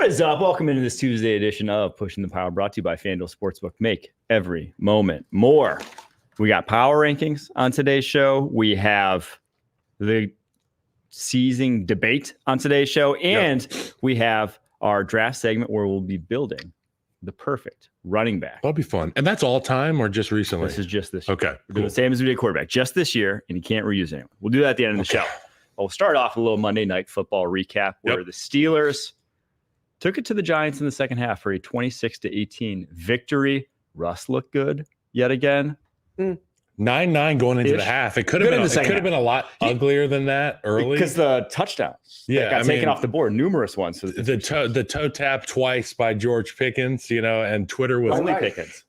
is up? Welcome into this Tuesday edition of Pushing the Power, brought to you by FanDuel Sportsbook. Make every moment more. We got power rankings on today's show. We have the season debate on today's show, and we have our draft segment where we'll be building the perfect running back. That'll be fun. And that's all time or just recently? This is just this year. Okay. We're doing the same as we did quarterback, just this year, and you can't reuse anyone. We'll do that at the end of the show. We'll start off with a little Monday Night Football recap where the Steelers took it to the Giants in the second half for a 26-18 victory. Russ looked good yet again. 9-9 going into the half. It could have been a lot uglier than that early because the touchdowns got taken off the board, numerous ones. The toe tap twice by George Pickens, and Twitter was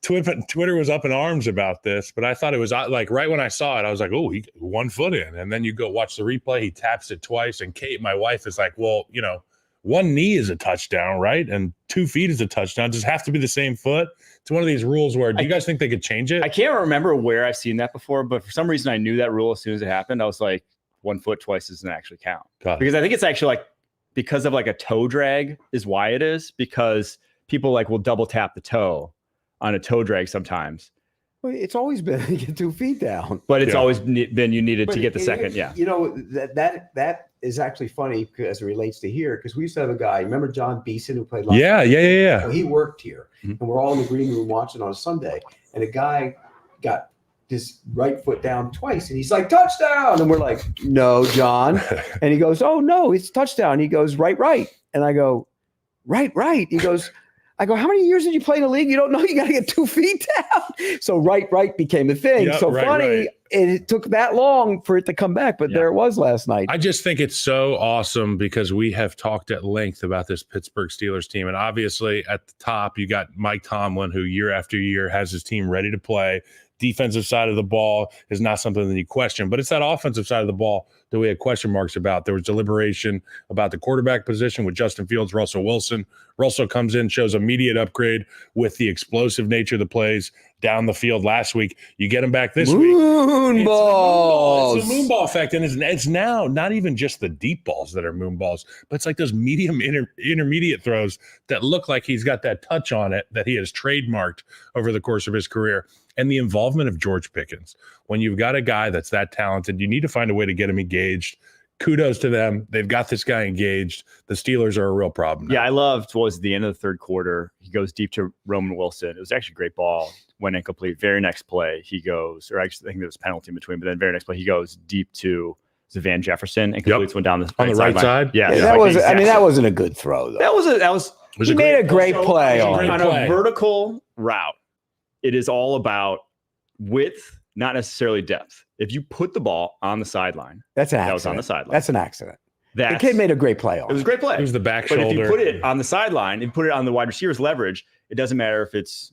Twitter was up in arms about this, but I thought it was like right when I saw it, I was like, oh, he 1 foot in, and then you go watch the replay, he taps it twice, and Kate, my wife, is like, well, one knee is a touchdown, right? And 2 feet is a touchdown. Does it have to be the same foot? It's one of these rules where, do you guys think they could change it? I can't remember where I've seen that before, but for some reason I knew that rule as soon as it happened. I was like, 1 foot twice doesn't actually count. Because I think it's actually because of a toe drag is why it is, because people will double tap the toe on a toe drag sometimes. Well, it's always been to get 2 feet down. But it's always been you needed to get the second, That is actually funny as it relates to here, because we used to have a guy, remember John Beeson, who played last Yeah. Well, he worked here, and we're all in the green room watching on a Sunday, and a guy got his right foot down twice, and he's like, touchdown! And we're like, no, John. And he goes, oh, no, it's touchdown. He goes, right. And I go, right. He goes, I go, how many years did you play in the league? You don't know you got to get 2 feet down. So right became a thing. Yep, so funny. It took that long for it to come back, but there it was last night. I just think it's so awesome because we have talked at length about this Pittsburgh Steelers team. And obviously at the top, you got Mike Tomlin, who year after year has his team ready to play. Defensive side of the ball is not something that you question, but it's that offensive side of the ball that we had question marks about. There was deliberation about the quarterback position with Justin Fields, Russell Wilson. Russell comes in, shows immediate upgrade with the explosive nature of the plays down the field last week. You get him back this week. Moonballs. It's a moonball effect, and it's now not even just the deep balls that are moonballs, but it's like those medium intermediate throws that look like he's got that touch on it that he has trademarked over the course of his career. And the involvement of George Pickens. When you've got a guy that's that talented, you need to find a way to get him engaged. Kudos to them. They've got this guy engaged. The Steelers are a real problem now. Yeah, I loved was the end of the third quarter. He goes deep to Roman Wilson. It was actually a great ball. Went incomplete. Very next play, he goes, or actually I think there was a penalty in between, but then very next play, he goes deep to Van Jefferson and completes one down on the right side. Yeah, that was. I mean, that wasn't a good throw though. That was. He made a great play on a vertical route. It is all about width, not necessarily depth. If you put the ball on the sideline, that was on the sideline. That's an accident. The kid made a great play on it. It was a great play. It was the back shoulder. But if you put it on the sideline and put it on the wide receiver's leverage, it doesn't matter if it's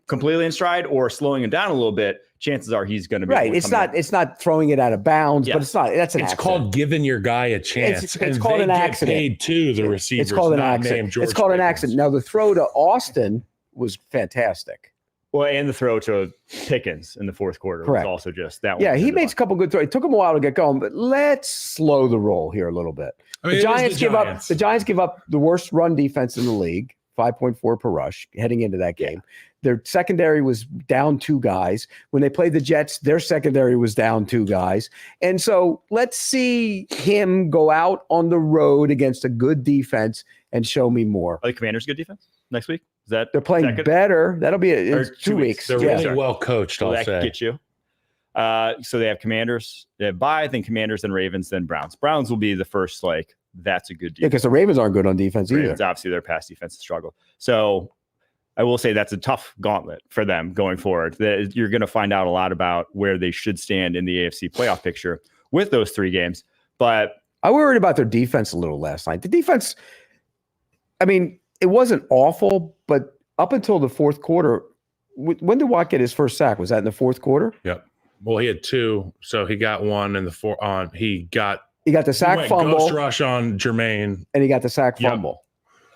completely in stride or slowing him down a little bit. Chances are he's going to be right. It's not throwing it out of bounds, but it's not. That's an accident. It's called giving your guy a chance. It's called an accident. Paid to the receiver. It's called an accident. It's called an accident. Now the throw to Austin was fantastic. Well, and the throw to Pickens in the fourth quarter was also just that one. Yeah, he made a couple good throws. It took him a while to get going, but let's slow the roll here a little bit. I mean, the Giants give up the worst run defense in the league, 5.4 per rush heading into that game. Their secondary was down 2 guys. When they played the Jets, their secondary was down 2 guys. And so let's see him go out on the road against a good defense and show me more. Are the Commanders good defense next week? They're playing better. That'll be in 2 weeks. They're really well coached. That could get you. So they have Commanders. They have bye, then Commanders, then Ravens, then Browns. Browns will be the first. That's a good defense. Yeah, because the Ravens aren't good on defense either. Obviously, their pass defense is struggle. So I will say that's a tough gauntlet for them going forward. That you're going to find out a lot about where they should stand in the AFC playoff picture with those 3 games. But I worried about their defense a little last night. The defense, I mean, it wasn't awful, but up until the fourth quarter, when did Watt get his first sack? Was that in the fourth quarter? Yep. Well, he had 2, so he got 1 in the 4. He got the sack fumble, ghost rush on Jermaine, and he got the sack fumble.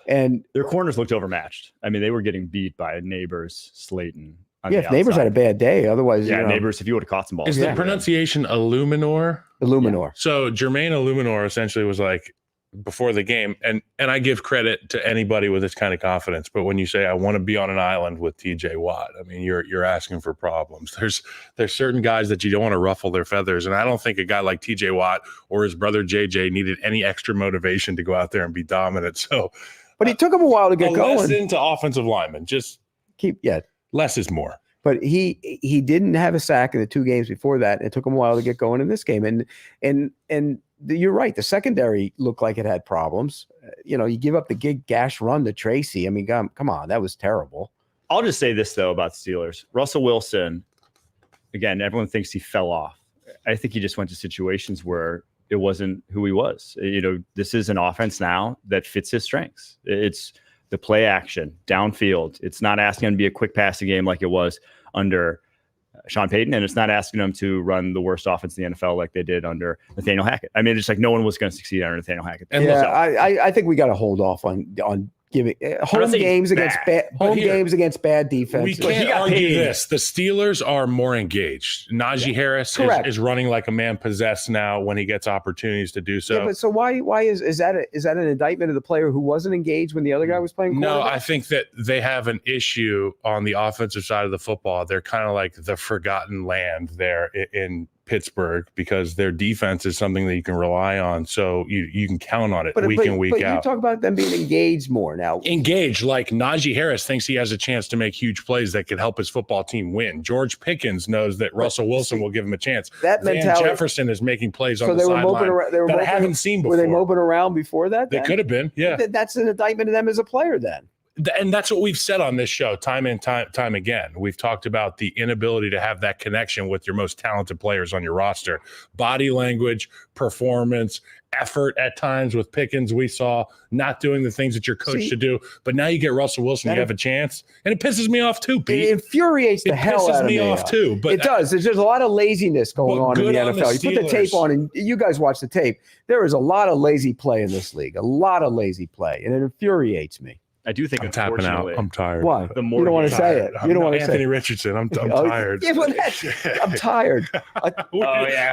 And their corners looked overmatched. I mean, they were getting beat by Neighbors, Slayton. If Neighbors had a bad day, otherwise, Neighbors. If you would have caught some balls, is the pronunciation Illuminor? Illuminor. So Jermaine Illuminor essentially was like, before the game, and I give credit to anybody with this kind of confidence. But when you say I want to be on an island with TJ Watt, I mean you're asking for problems. There's certain guys that you don't want to ruffle their feathers, and I don't think a guy like TJ Watt or his brother JJ needed any extra motivation to go out there and be dominant. So, but it took him a while to get going. Into offensive linemen, just less is more. But he didn't have a sack in the 2 games before that. It took him a while to get going in this game, and you're right. The secondary looked like it had problems. You give up the gig gash run to Tracy. I mean, come on, that was terrible. I'll just say this though about the Steelers. Russell Wilson, again, everyone thinks he fell off. I think he just went to situations where it wasn't who he was. This is an offense now that fits his strengths. It's the play action downfield. It's not asking him to be a quick passing game like it was under Sean Payton, and it's not asking them to run the worst offense in the NFL like they did under Nathaniel Hackett. I mean, it's like no one was going to succeed under Nathaniel Hackett. And I think we got to hold off on giving home games against bad defense. We can't argue this. The Steelers are more engaged. Najee Harris is running like a man possessed now when he gets opportunities to do so. Yeah, but so why is that an indictment of the player who wasn't engaged when the other guy was playing quarterback? No, I think that they have an issue on the offensive side of the football. They're kind of like the forgotten land there in Pittsburgh because their defense is something that you can rely on. So you can count on it week in, week out. You talk about them being engaged more now. Engaged, like Najee Harris thinks he has a chance to make huge plays that could help his football team win. George Pickens knows that Russell Wilson will give him a chance. That Van mentality. Jefferson is making plays on the sideline that I haven't seen before. Were they moping around before that? They could have been, yeah. That's an indictment of them as a player then. And that's what we've said on this show time and time again. We've talked about the inability to have that connection with your most talented players on your roster. Body language, performance, effort at times with Pickens. We saw not doing the things that you're coached to do. But now you get Russell Wilson, you have a chance. And it pisses me off too, Pete. It infuriates the hell out of me. It pisses me off too. But it does. There's a lot of laziness going on in the NFL. You put the tape on and you guys watch the tape. There is a lot of lazy play in this league. A lot of lazy play. And it infuriates me. I do think I'm tapping out. I'm tired. Why? You don't want to say it. You don't want to say it. Anthony Richardson. I'm tired. Yeah, well, I'm tired.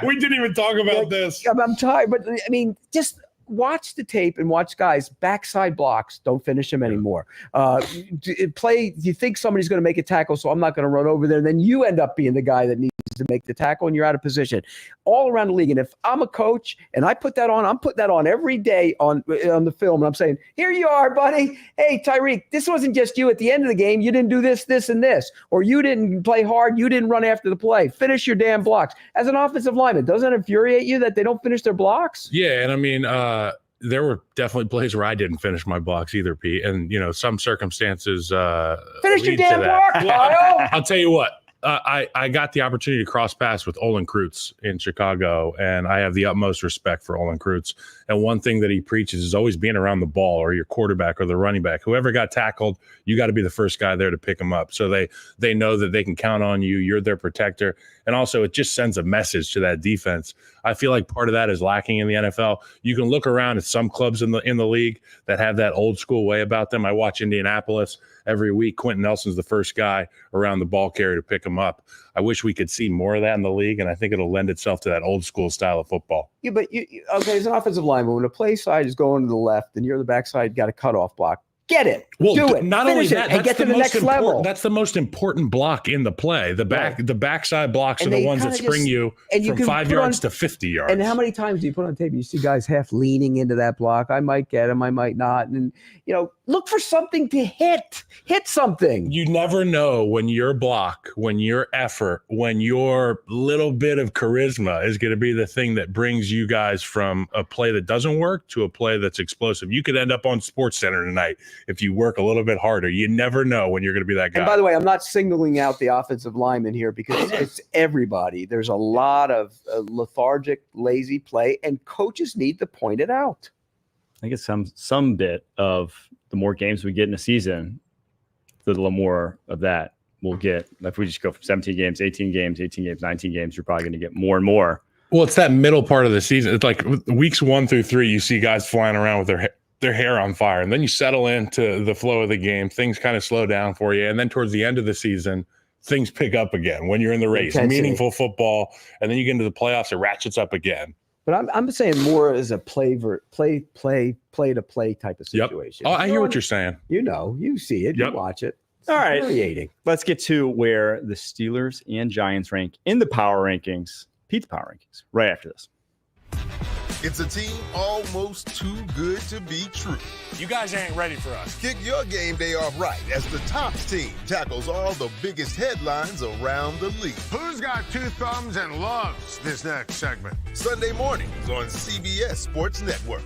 We didn't even talk about this. I'm tired. But, I mean, just watch the tape and watch guys backside blocks. Don't finish them anymore. You think somebody's going to make a tackle, so I'm not going to run over there. And then you end up being the guy that needs to make the tackle and you're out of position all around the league. And if I'm a coach and I put that on, I'm putting that on every day on the film. And I'm saying, here you are, buddy. Hey, Tyreek, this wasn't just you at the end of the game. You didn't do this, this, and this, or you didn't play hard. You didn't run after the play. Finish your damn blocks. As an offensive lineman, doesn't it infuriate you that they don't finish their blocks? Yeah. And I mean, there were definitely plays where I didn't finish my blocks either, Pete. And, some circumstances. Finish your damn block, Kyle. I'll tell you what. I got the opportunity to cross paths with Olin Kreutz in Chicago, and I have the utmost respect for Olin Kreutz. And one thing that he preaches is always being around the ball or your quarterback or the running back. Whoever got tackled, you got to be the first guy there to pick them up. So they know that they can count on you. You're their protector. And also it just sends a message to that defense. I feel like part of that is lacking in the NFL. You can look around at some clubs in the league that have that old school way about them. I watch Indianapolis every week. Quentin Nelson's the first guy around the ball carrier to pick them up. I wish we could see more of that in the league, and I think it'll lend itself to that old school style of football. Yeah, but as an offensive lineman, when the play side is going to the left and you're the backside, got a cutoff block. Get it. Well, do it. Not only that, and get to the next level. That's the most important block in the play. The backside blocks are the ones that spring you from 5 yards to 50 yards. And how many times do you put on tape? You see guys half leaning into that block. I might get him, I might not. And look for something to hit. Hit something. You never know when your block, when your effort, when your little bit of charisma is going to be the thing that brings you guys from a play that doesn't work to a play that's explosive. You could end up on SportsCenter tonight if you work a little bit harder. You never know when you're going to be that guy. And by the way, I'm not singling out the offensive lineman here because it's everybody. There's a lot of lethargic, lazy play, and coaches need to point it out. I guess some bit of the more games we get in a season, the little more of that we'll get. If we just go from 17 games, 18 games, 19 games, you're probably going to get more and more. Well, it's that middle part of the season. It's like weeks 1 through 3, you see guys flying around with their hair on fire, and then you settle into the flow of the game. Things kind of slow down for you, and then towards the end of the season, things pick up again when you're in the race. Meaningful football, and then you get into the playoffs, it ratchets up again. But I'm saying more as a play to play type of situation. Oh, I hear what you're saying. You see it, you watch it. It's all right. infuriating. Let's get to where the Steelers and Giants rank in the power rankings, Pete's power rankings, right after this. It's a team almost too good to be true. You guys ain't ready for us. Kick your game day off right as the Tops team tackles all the biggest headlines around the league. Who's got two thumbs and loves this next segment? Sunday mornings on CBS Sports Network.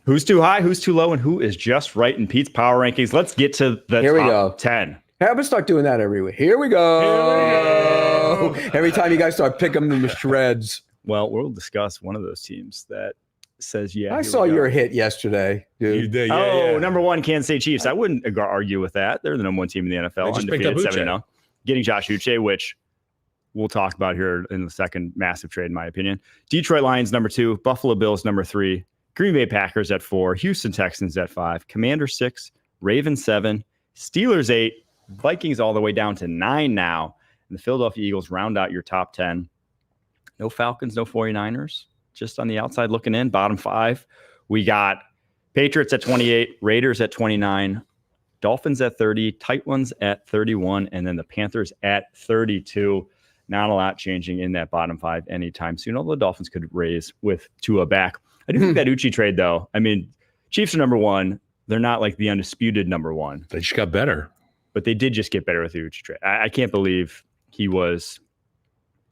Who's too high, who's too low, and who is just right in Pete's power rankings? Let's get to the top 10. Have us start doing that every week. Here we go. Every time you guys start picking them to shreds. Well, we'll discuss one of those teams that says, I saw your hit yesterday, dude. You did, number one, Kansas City Chiefs. I wouldn't argue with that. They're the number one team in the NFL. They just picked up Uche. Getting Josh Uche, which we'll talk about here in the second massive trade, in my opinion. Detroit Lions, number 2. Buffalo Bills, number 3. Green Bay Packers at 4. Houston Texans at 5. Commanders 6. Ravens 7. Steelers 8. Vikings all the way down to 9 now. And the Philadelphia Eagles round out your top 10. No Falcons, no 49ers. Just on the outside looking in, bottom 5. We got Patriots at 28, Raiders at 29, Dolphins at 30, Titans at 31, and then the Panthers at 32. Not a lot changing in that bottom 5 anytime soon, although the Dolphins could raise with Tua back. I do think that Uche trade, though, I mean, Chiefs are number 1. They're not like the undisputed number 1. They just got better. But they did just get better with the Uche trade. I can't believe he was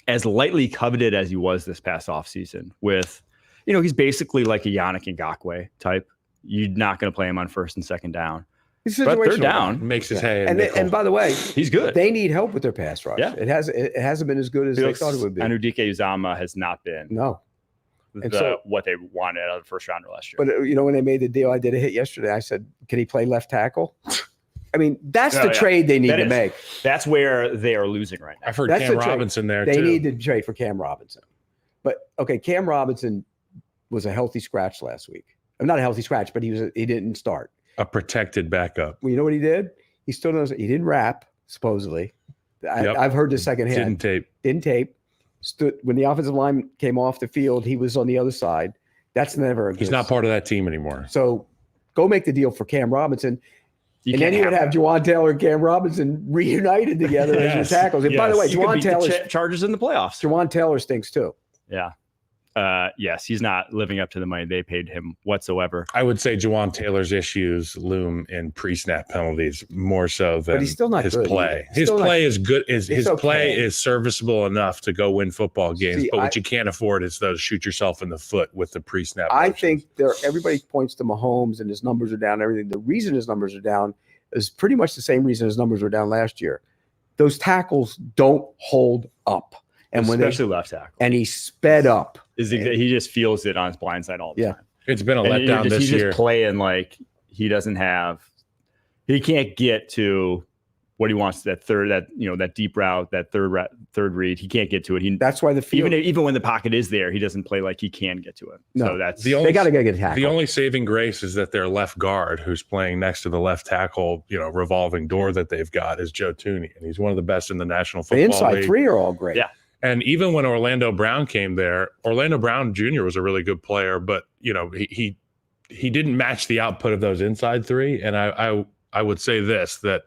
as lightly coveted as he was this past offseason with, he's basically like a Yannick Ngakoue type. You're not going to play him on first and second down. But third down makes his hay. And by the way, he's good. They need help with their pass rush. Yeah. It hasn't been as good as they thought it would be. Anudike Uzomah has not been what they wanted out of the first rounder last year. But when they made the deal, I did a hit yesterday. I said, can he play left tackle? I mean, that's the trade they need to make. That's where they are losing right now. I've heard Cam Robinson there, too. They need to trade for Cam Robinson. But, okay, Cam Robinson was a healthy scratch last week. Not a healthy scratch, but he didn't start. A protected backup. Well, you know what he did? He still knows. He didn't rap, supposedly. I've heard this secondhand. Didn't tape. Stood when the offensive line came off the field. He was on the other side. That's never a good. He's not part of that team anymore. So go make the deal for Cam Robinson. And then you would have Juwan Taylor and Cam Robinson reunited together as your tackles. And by the way, Juwan Taylor Chargers in the playoffs. Juwan Taylor stinks too. Yeah. Yes, he's not living up to the money they paid him whatsoever. I would say Juwan Taylor's issues loom in pre-snap penalties more so than he's still not his good. play. His play is good. His play is serviceable enough to go win football games. But what you can't afford is those shoot yourself in the foot with the pre-snap. I think everybody points to Mahomes and his numbers are down. Everything. The reason his numbers are down is pretty much the same reason his numbers were down last year. Those tackles don't hold up. And especially left tackle. And he sped up. He just feels it on his blind side all the time. It's been a letdown this year. He's just playing like he can't get to what he wants, that deep route, that third read. He can't get to it. That's why even when the pocket is there, he doesn't play like he can get to it. No, so that's they got to get tackled. The only saving grace is that their left guard, who's playing next to the left tackle, revolving door that they've got, is Joe Thuney, and he's one of the best in the National Football League. The inside three are all great. Yeah. And even when Orlando Brown came there, Orlando Brown Jr. was a really good player, but he didn't match the output of those inside three. And I would say that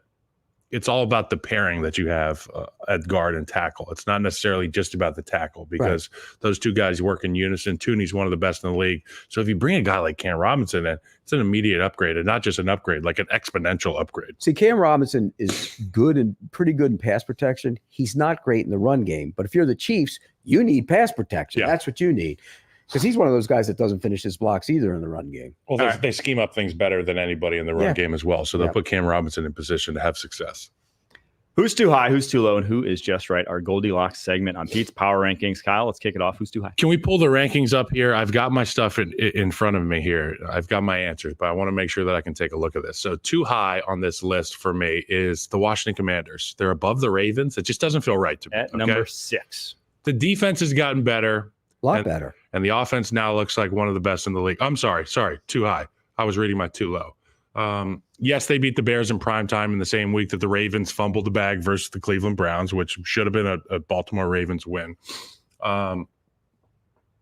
it's all about the pairing that you have at guard and tackle. It's not necessarily just about the tackle because those two guys work in unison. Tooney's one of the best in the league. So if you bring a guy like Cam Robinson in, it's an immediate upgrade, and not just an upgrade, like an exponential upgrade. See, Cam Robinson is good and pretty good in pass protection. He's not great in the run game. But if you're the Chiefs, you need pass protection. Yeah. That's what you need. Because he's one of those guys that doesn't finish his blocks either in the run game. Well, they scheme up things better than anybody in the run game as well. So they'll put Cam Robinson in position to have success. Who's too high, who's too low, and who is just right? Our Goldilocks segment on Pete's Power Rankings. Kyle, let's kick it off. Who's too high? Can we pull the rankings up here? I've got my stuff in front of me here. I've got my answers, but I want to make sure that I can take a look at this. So too high on this list for me is the Washington Commanders. They're above the Ravens. It just doesn't feel right to me. At number 6. The defense has gotten better. A lot better. And the offense now looks like one of the best in the league. I'm sorry, too high. I was reading my too low. Yes, they beat the Bears in primetime in the same week that the Ravens fumbled the bag versus the Cleveland Browns, which should have been a Baltimore Ravens win. But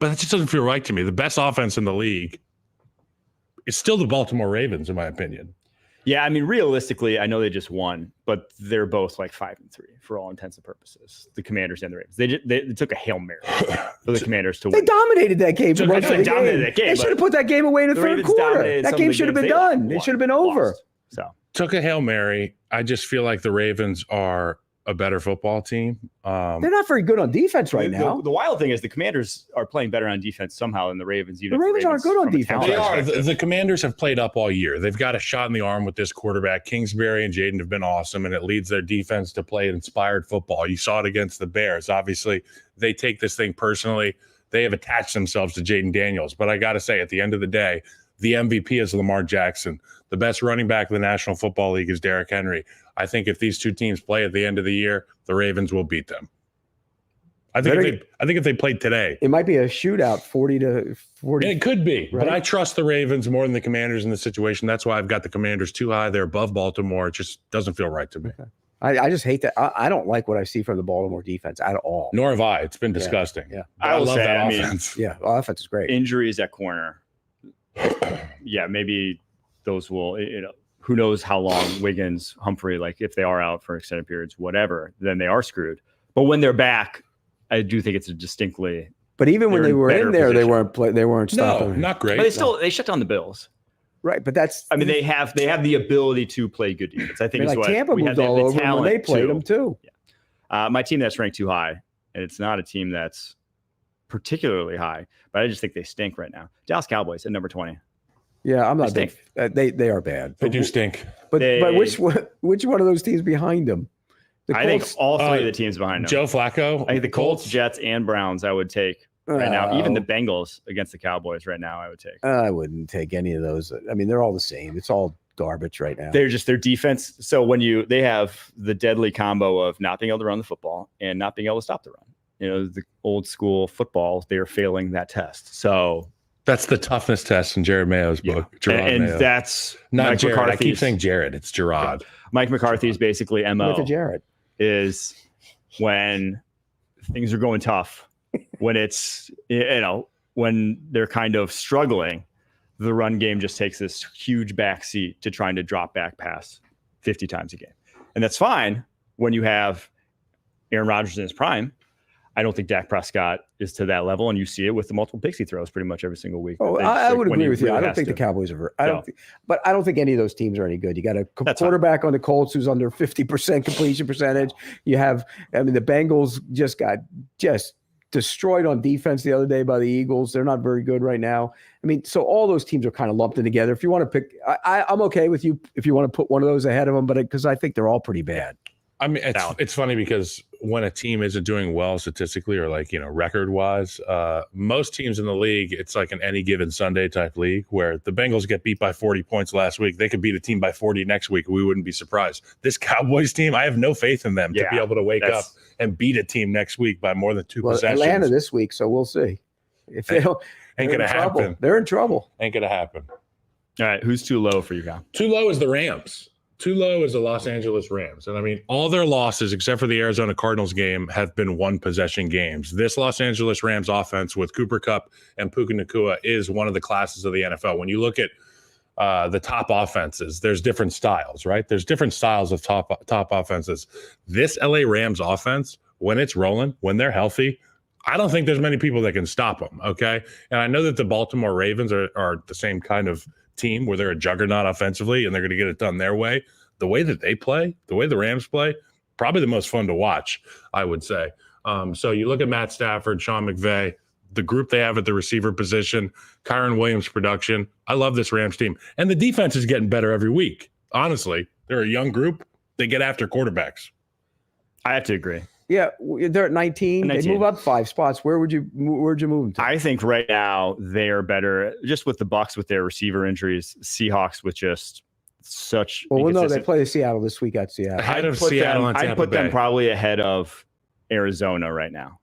it just doesn't feel right to me. The best offense in the league is still the Baltimore Ravens, in my opinion. Yeah, I mean, realistically, I know they just won, but they're both like 5-3 for all intents and purposes. The Commanders and the Ravens. They took a Hail Mary for the Commanders to win. They dominated that game. They dominated that game. They should have put that game away in the third quarter. That game should have been done. It should have been over. So took a Hail Mary. I just feel like the Ravens are a better football team. They're not very good on defense right now. The wild thing is the Commanders are playing better on defense somehow than the Ravens. The Ravens aren't good on defense. They are. The Commanders have played up all year. They've got a shot in the arm with this quarterback. Kingsbury and Jaden have been awesome, and it leads their defense to play inspired football. You saw it against the Bears. Obviously, they take this thing personally. They have attached themselves to Jaden Daniels. But I got to say, at the end of the day, the MVP is Lamar Jackson. The best running back in the National Football League is Derrick Henry. I think if these two teams play at the end of the year, the Ravens will beat them. I think if they played today, it might be a shootout, 40-40. It could be, right? But I trust the Ravens more than the Commanders in this situation. That's why I've got the Commanders too high. They're above Baltimore. It just doesn't feel right to me. Okay. I just hate that. I don't like what I see from the Baltimore defense at all. Nor have I. It's been disgusting. Yeah. I love that offense. Yeah, offense is great. Injuries at corner. Yeah, maybe those will, who knows how long Wiggins, Humphrey, like if they are out for extended periods, whatever, then they are screwed. But when they're back, I do think it's a distinctly. But even when they were in there, position. they weren't stopping. No, not great. But they shut down the Bills. Right, but that's. I mean, they have the ability to play good defense. I think like Tampa moved all over when they played them too. Yeah. My team that's ranked too high, and it's not a team that's particularly high, but I just think they stink right now. Dallas Cowboys at number 20. Yeah, I'm not big. They are bad. They do stink. But which one of those teams behind them? I think all three of the teams behind them. Joe Flacco. I think the Colts, Jets, and Browns I would take right now. Even the Bengals against the Cowboys right now I would take. I wouldn't take any of those. I mean, they're all the same. It's all garbage right now. They're just their defense. So when they have the deadly combo of not being able to run the football and not being able to stop the run. The old school football, they are failing that test. So that's the toughness test in Jared Mayo's book. And that's not Mike Jared. McCarthy's. I keep saying Jared. It's Gerard. Mike McCarthy's basically MO. With Jared is when things are going tough, when it's when they're kind of struggling, the run game just takes this huge backseat to trying to drop back pass 50 times a game, and that's fine when you have Aaron Rodgers in his prime. I don't think Dak Prescott is to that level, and you see it with the multiple picks he throws pretty much every single week. Oh, I would agree with you. I don't think the Cowboys are. But I don't think any of those teams are any good. You got a quarterback on the Colts who's under 50% completion percentage. You have, the Bengals just got destroyed on defense the other day by the Eagles. They're not very good right now. So all those teams are kind of lumped in together. If you want to pick, I'm okay with you if you want to put one of those ahead of them, but because I think they're all pretty bad. It's funny because when a team isn't doing well statistically or record wise, most teams in the league, it's like an any given Sunday type league where the Bengals get beat by 40 points last week. They could beat a team by 40 next week. We wouldn't be surprised. This Cowboys team, I have no faith in them to be able to wake up and beat a team next week by more than two possessions. Atlanta this week, so we'll see. If they don't, ain't gonna happen. They're in trouble. Ain't gonna happen. All right, who's too low for you, Kyle? Too low is the Rams. Too low is the Los Angeles Rams. And all their losses, except for the Arizona Cardinals game, have been one possession games. This Los Angeles Rams offense with Cooper Kupp and Puka Nacua is one of the classes of the NFL. When you look at the top offenses, there's different styles, right? There's different styles of top offenses. This LA Rams offense, when it's rolling, when they're healthy, I don't think there's many people that can stop them, okay? And I know that the Baltimore Ravens are the same kind of team where they're a juggernaut offensively and they're going to get it done their way. The way that they play, the way the Rams play, probably the most fun to watch, I would say. So you look at Matt Stafford, Sean McVay, the group they have at the receiver position, Kyron Williams production. I love this Rams team. And the defense is getting better every week. Honestly, they're a young group. They get after quarterbacks. I have to agree. Yeah, they're at 19. They move up 5 spots. Where'd you move them to? I think right now they are better just with the Bucs with their receiver injuries, Seahawks with just such. Well, no, they play Seattle this week at Seattle. I'd put them probably ahead of Arizona right now.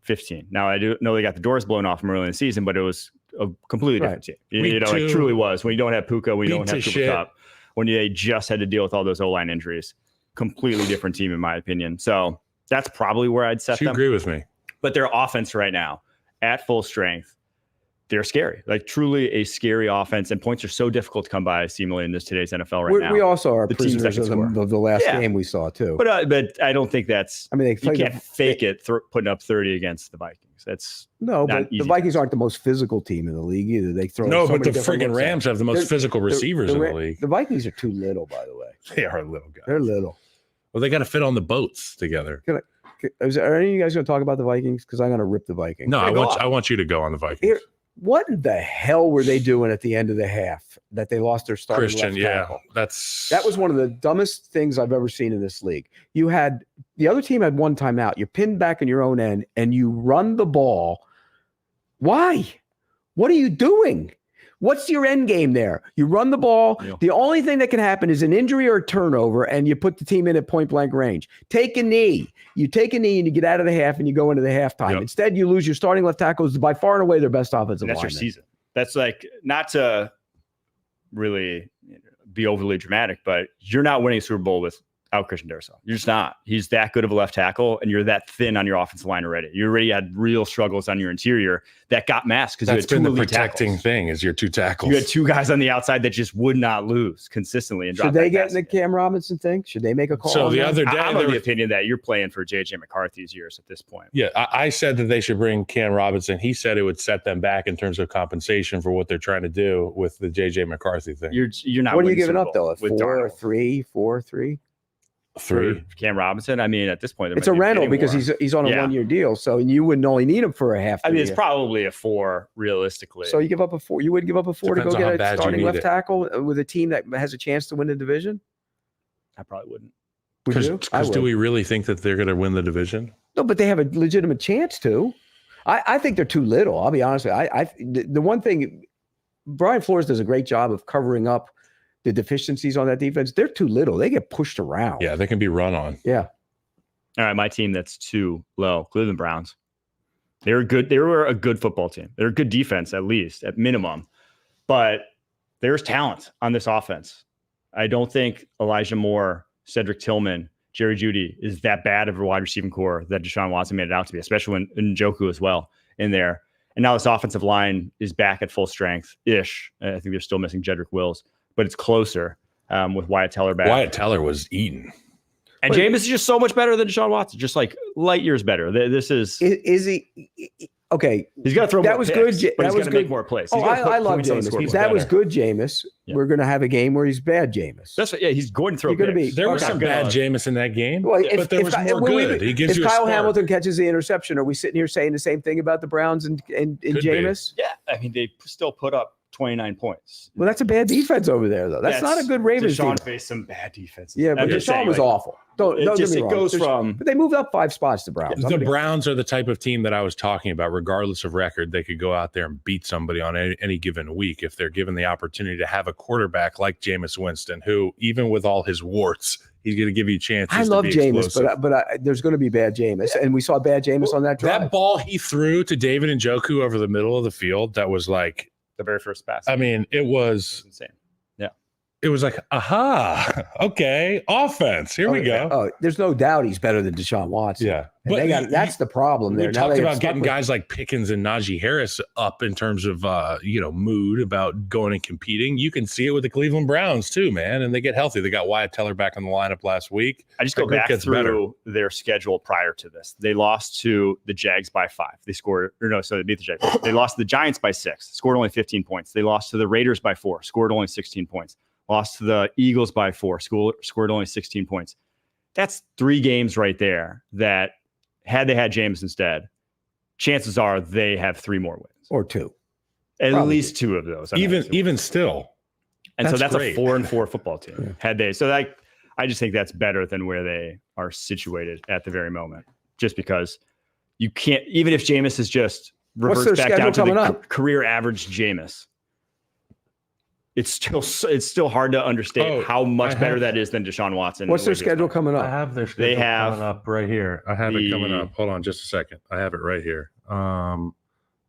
15. Now I do know they got the doors blown off from early in the season, but it was a completely different team. You know, like truly was. When you don't have Puka, when you don't have Cooper Kupp, when they just had to deal with all those O-line injuries. Completely different team, in my opinion. So that's probably where I'd set them. You agree with me. But their offense right now, at full strength, they're scary. Like truly a scary offense. And points are so difficult to come by, seemingly, in today's NFL right now. We also are prisoners of the last game we saw, too. But I don't think that's... I mean, you can't fake it putting up 30 against the Vikings. That's but the Vikings aren't the most physical team in the league either. They throw but the friggin' Rams have the most physical receivers in the league. The Vikings are too little, by the way. They are little guys. They're little. Well, they got to fit on the boats together. Are any of you guys going to talk about the Vikings? Because I'm going to rip the Vikings. No, I want you to go on the Vikings. Here, what in the hell were they doing at the end of the half that they lost their starting left tackle? That was one of the dumbest things I've ever seen in this league. The other team had one timeout. You're pinned back in your own end, and you run the ball. Why? What are you doing? What's your end game there? You run the ball. Yeah. The only thing that can happen is an injury or a turnover, and you put the team in at point-blank range. Take a knee. You take a knee, and you get out of the half, and you go into the halftime. Yep. Instead, you lose your starting left tackle, who's by far and away their best offensive lineman. That's your season. That's like, not to really be overly dramatic, but you're not winning a Super Bowl without Christian Darrisaw. You're just not. He's that good of a left tackle, and you're that thin on your offensive line already. You already had real struggles on your interior that got masked because you had two elite protecting tackles. Thing is your two tackles. You had two guys on the outside that just would not lose consistently. And should they get in the Cam Robinson thing? Should they make a call? So the other day, I'm of the opinion that you're playing for J.J. McCarthy's years at this point. Yeah, I said that they should bring Cam Robinson. He said it would set them back in terms of compensation for what they're trying to do with the J.J. McCarthy thing. You're not. What are you giving up though? A 4 or 3, 4 3? 3. Cam Robinson. I mean, at this point, it's a rental because he's on a 1-year deal, so you wouldn't only need him for a half. I mean, it's probably a 4 realistically. So you give up a 4. You would give up a 4 Depends to go get a starting left tackle with a team that has a chance to win the division. I probably wouldn't. Because do we really think that they're going to win the division? No, but they have a legitimate chance to. I think they're too little. I'll be honest with you. The one thing, Brian Flores does a great job of covering up the deficiencies on that defense. They're too little. They get pushed around. Yeah, they can be run on. Yeah. All right, my team that's too low, Cleveland Browns. They were good. They were a good football team. They're a good defense, at least, at minimum. But there's talent on this offense. I don't think Elijah Moore, Cedric Tillman, Jerry Jeudy is that bad of a wide receiving core that Deshaun Watson made it out to be, especially when Njoku as well in there. And now this offensive line is back at full strength-ish. I think they're still missing Jedrick Wills, but it's closer with Wyatt Teller back. Wyatt Teller was eaten. And Jameis is just so much better than Deshaun Watson, just like light years better. This is he okay? He's got to throw. That was good. But he's going to make more plays. Oh, I love Jameis. That was good, Jameis. Yeah. We're going to have a game where he's bad, Jameis. That's yeah. He's going to throw. There was some bad Jameis in that game, well, but there was more good. He gives you a Kyle Hamilton catches the interception, are we sitting here saying the same thing about the Browns and Jameis? Yeah, I mean they still put up 29 points. Well, that's a bad defense over there, though. That's not a good Ravens team. Deshaun faced some bad defenses. Yeah, but Deshaun was awful. Don't get me wrong. But they moved up 5 spots, the Browns. The Browns are the type of team that I was talking about. Regardless of record, they could go out there and beat somebody on any given week if they're given the opportunity to have a quarterback like Jameis Winston, who, even with all his warts, he's going to give you chances. I love Jameis, but there's going to be bad Jameis, and we saw bad Jameis on that drive. That ball he threw to David Njoku over the middle of the field, that was like the very first pass. I mean, it was insane. Yeah. It was like, aha, okay, offense. Here we go. Oh, there's no doubt he's better than Deshaun Watson. Yeah. But that's the problem there. We talked about getting guys like Pickens and Najee Harris up in terms of mood about going and competing. You can see it with the Cleveland Browns too, man. And they get healthy. They got Wyatt Teller back in the lineup last week. I just go back through their schedule prior to this. They lost to the Jags by 5. They beat the Jags. They lost to the Giants by 6, scored only 15 points. They lost to the Raiders by 4, scored only 16 points. Lost to the Eagles by 4, scored only 16 points. That's 3 games right there that, had they had Jameis instead, chances are they have 3 more wins. Or 2. At least 2 of those. Even still. And so that's great. A 4-4 football team. Yeah. Had they. So I just think that's better than where they are situated at the very moment. Just because you can't, even if Jameis is just reverts back down to the career average Jameis, it's still hard to understand how much better that is than Deshaun Watson. What's their schedule coming up? I have their schedule coming up right here. I have it coming up. Hold on just a second. I have it right here.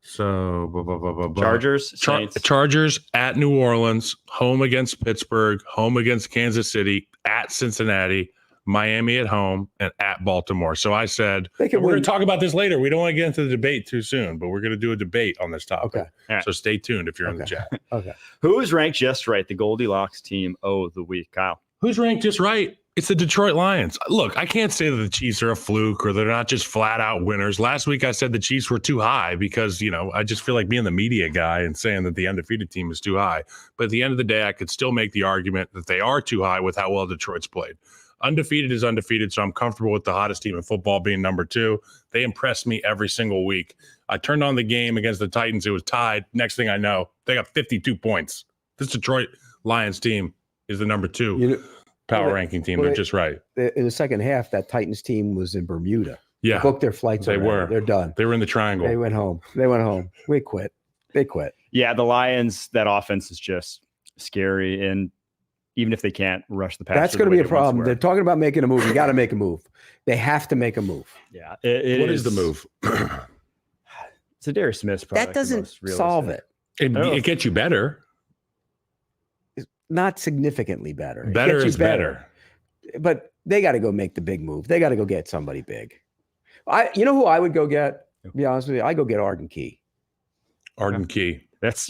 So Chargers, Saints. Chargers at New Orleans, home against Pittsburgh, home against Kansas City, at Cincinnati, Miami at home, and at Baltimore. So I said, we're going to talk about this later. We don't want to get into the debate too soon, but we're going to do a debate on this topic. Okay. Right. So stay tuned if you're in the chat. Okay. Who is ranked just right? The Goldilocks team of the week, Kyle. Who's ranked just right? It's the Detroit Lions. Look, I can't say that the Chiefs are a fluke or they're not just flat out winners. Last week I said the Chiefs were too high because, I just feel like being the media guy and saying that the undefeated team is too high. But at the end of the day, I could still make the argument that they are too high with how well Detroit's played. Undefeated is undefeated, so I'm comfortable with the hottest team in football being number 2. They impress me every single week. I turned on the game against the Titans. It was tied. Next thing I know, they got 52 points. This Detroit Lions team is the number 2 power ranking team. They're just right. In the second half, that Titans team was in Bermuda. Yeah. They booked their flights. They were. They're done. They were in the triangle. They went home. We quit. They quit. Yeah, the Lions, that offense is just scary. And even if they can't rush the passer, that's going to be a problem. They're talking about making a move. You got to make a move. They have to make a move. Yeah. What is the move? It's a Darius Smith product. That doesn't solve it. It gets you better. Not significally better. Better is better. But they got to go make the big move. They got to go get somebody big. You know who I would go get? To be honest with you, I go get Arden Key. Arden Key. That's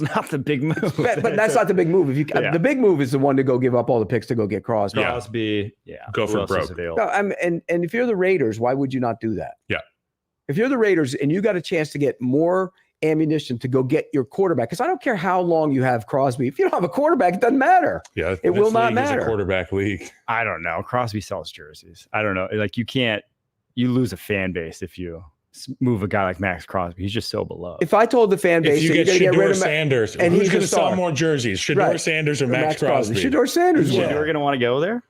not the big move. But that's not the big move. The big move is the one to go give up all the picks to go get Crosby. Go for broke. No, and if you're the Raiders, why would you not do that? Yeah. If you're the Raiders and you got a chance to get more ammunition to go get your quarterback, because I don't care how long you have Crosby. If you don't have a quarterback, it doesn't matter. Yeah, it will not matter. It's a quarterback league. I don't know. Crosby sells jerseys. I don't know. Like you lose a fan base if you move a guy like Max Crosby. He's just so beloved. If I told the fan base, if you get Shedeur Sanders, and who's going to sell more jerseys? Shedeur Sanders or Max Crosby? Shedeur Sanders. Shedeur going to want to go there?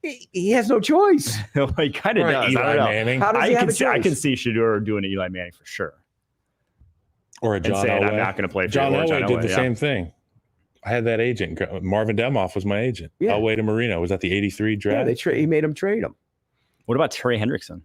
He has no choice. He kind of does. Eli Manning. How does he have a choice? I can see Shedeur doing an Eli Manning for sure. Or a John Elway. Elway. I'm not going to play for John Elway did the yeah. same thing. I had that agent. Marvin Demoff was my agent. Yeah. Elway to Marino. Was that the 83 draft? Yeah, he made him trade him. What about Trey Hendrickson?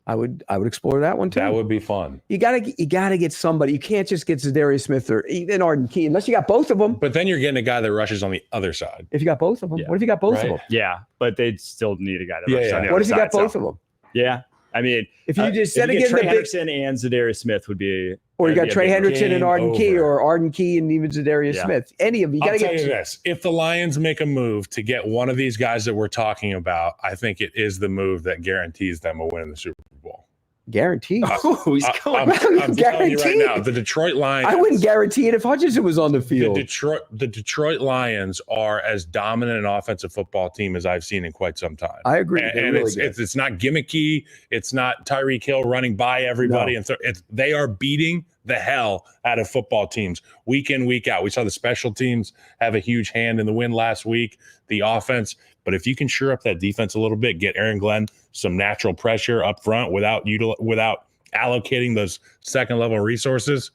I would explore that one too. That would be fun. You gotta get somebody. You can't just get Zadarius Smith or even Arden Key unless you got both of them. But then you're getting a guy that rushes on the other side. If you got both of them, what if you got both of them? Yeah, but they'd still need a guy that rushes on the other side. What if you got both of them? Yeah, I mean, if you just said again, Trey Hendrickson and Zadarius Smith would be, or you got Trey Hendrickson and Arden Key, or Arden Key and even Zadarius Smith. Any of them. I'll tell you this: if the Lions make a move to get one of these guys that we're talking about, I think it is the move that guarantees them a win in the Super Bowl. Guaranteed. He's going. I'm telling you right now, the Detroit Lions. I wouldn't guarantee it if Hutchinson was on the field. The Detroit Lions are as dominant an offensive football team as I've seen in quite some time. I agree. And it's not gimmicky. It's not Tyreek Hill running by everybody. No. And they are beating the hell out of football teams week in, week out. We saw the special teams have a huge hand in the win last week. The offense. But if you can shore up that defense a little bit, get Aaron Glenn some natural pressure up front without allocating those second level resources.